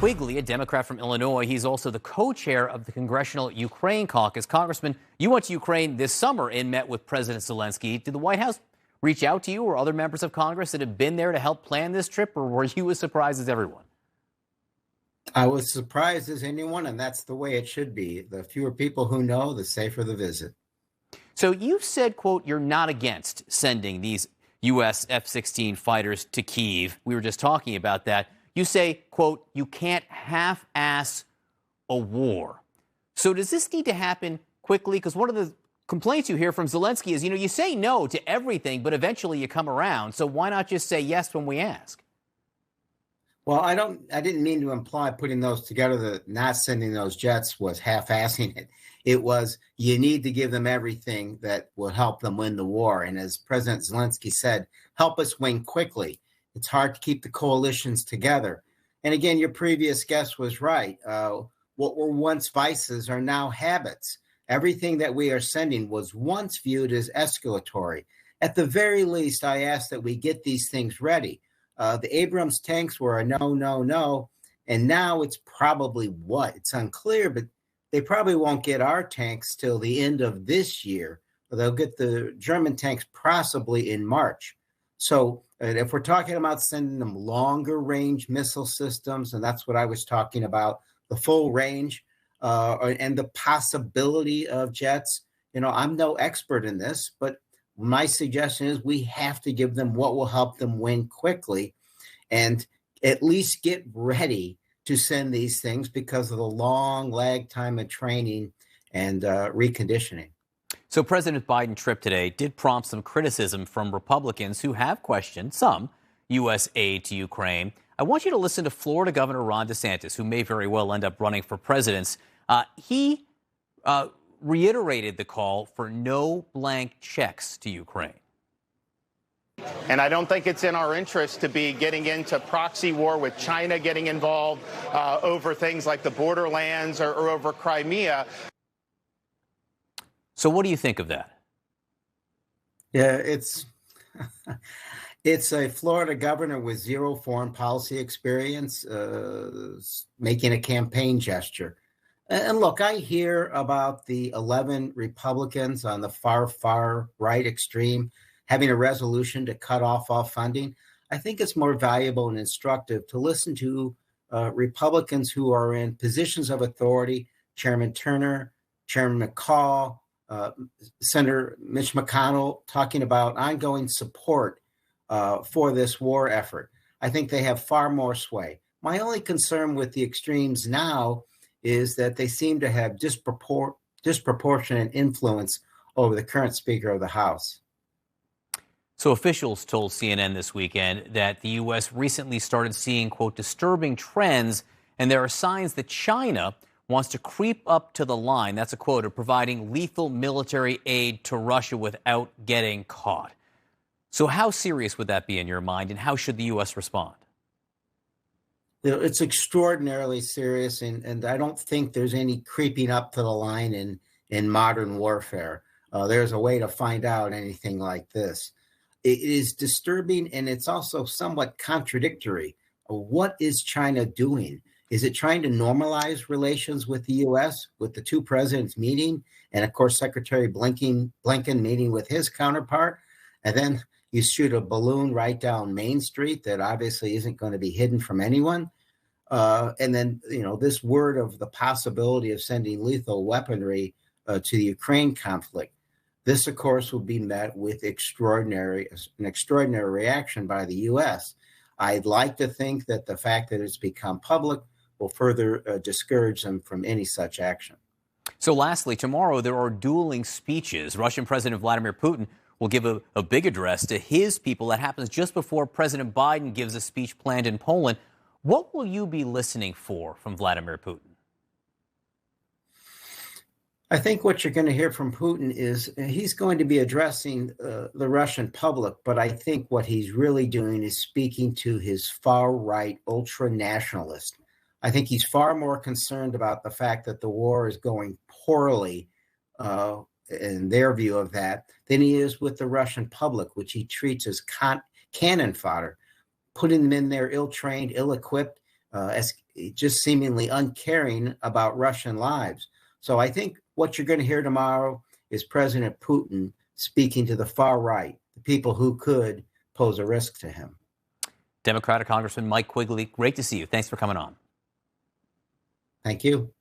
Quigley, a Democrat from Illinois. He's also the co-chair of the Congressional Ukraine Caucus. Congressman, you went to Ukraine this summer and met with President Zelenskyy. Did the White House reach out to you or other members of Congress that have been there to help plan this trip, or were you as surprised as everyone? I was surprised as anyone, and that's the way it should be. The fewer people who know, the safer the visit. So you said, quote, you're not against sending these U.S. F-16 fighters to Kyiv. We were just talking about that. You say, quote, you can't half-ass a war. So does this need to happen quickly? Because one of the complaints you hear from Zelenskyy is, you say no to everything, but eventually you come around. So why not just say yes when we ask? Well, I didn't mean to imply putting those together that not sending those jets was half-assing it. It was, you need to give them everything that will help them win the war. And as President Zelenskyy said, help us win quickly. It's hard to keep the coalitions together. And again, your previous guest was right. What were once vices are now habits. Everything that we are sending was once viewed as escalatory. At the very least, I ask that we get these things ready. The Abrams tanks were a no. And now it's probably what? It's unclear, but they probably won't get our tanks till the end of this year. They'll get the German tanks possibly in March. So if we're talking about sending them longer range missile systems, and that's what I was talking about, the full range and the possibility of jets, I'm no expert in this, but my suggestion is we have to give them what will help them win quickly and at least get ready to send these things because of the long lag time of training and reconditioning. So President Biden's trip today did prompt some criticism from Republicans who have questioned some U.S. aid to Ukraine. I want you to listen to Florida Governor Ron DeSantis, who may very well end up running for president. He reiterated the call for no blank checks to Ukraine. And I don't think it's in our interest to be getting into proxy war with China getting involved over things like the borderlands or over Crimea. So what do you think of that? Yeah, it's a Florida governor with zero foreign policy experience making a campaign gesture. And look, I hear about the 11 Republicans on the far right extreme having a resolution to cut off all funding. I think it's more valuable and instructive to listen to Republicans who are in positions of authority, Chairman Turner, Chairman McCall, Senator Mitch McConnell, talking about ongoing support for this war effort. I think they have far more sway. My only concern with the extremes now is that they seem to have disproportionate influence over the current Speaker of the House. So officials told CNN this weekend that the U.S. recently started seeing, quote, disturbing trends, and there are signs that China wants to creep up to the line, that's a quote, of providing lethal military aid to Russia without getting caught. So how serious would that be in your mind, and how should the U.S. respond? It's extraordinarily serious, and I don't think there's any creeping up to the line in modern warfare. There's a way to find out anything like this. It is disturbing, and it's also somewhat contradictory. What is China doing? Is it trying to normalize relations with the U.S., with the two presidents meeting, and, of course, Secretary Blinken meeting with his counterpart? And then you shoot a balloon right down Main Street that obviously isn't going to be hidden from anyone. And then, this word of the possibility of sending lethal weaponry to the Ukraine conflict. This, of course, will be met with an extraordinary reaction by the U.S. I'd like to think that the fact that it's become public will further discourage them from any such action. So lastly, tomorrow there are dueling speeches. Russian President Vladimir Putin will give a big address to his people. That happens just before President Biden gives a speech planned in Poland. What will you be listening for from Vladimir Putin? I think what you're going to hear from Putin is he's going to be addressing the Russian public, but I think what he's really doing is speaking to his far-right ultra-nationalist. I think he's far more concerned about the fact that the war is going poorly in their view of that than he is with the Russian public, which he treats as cannon fodder, putting them in there ill-trained, ill-equipped, as just seemingly uncaring about Russian lives. So I think what you're going to hear tomorrow is President Putin speaking to the far right, the people who could pose a risk to him. Democratic Congressman Mike Quigley, great to see you. Thanks for coming on. Thank you.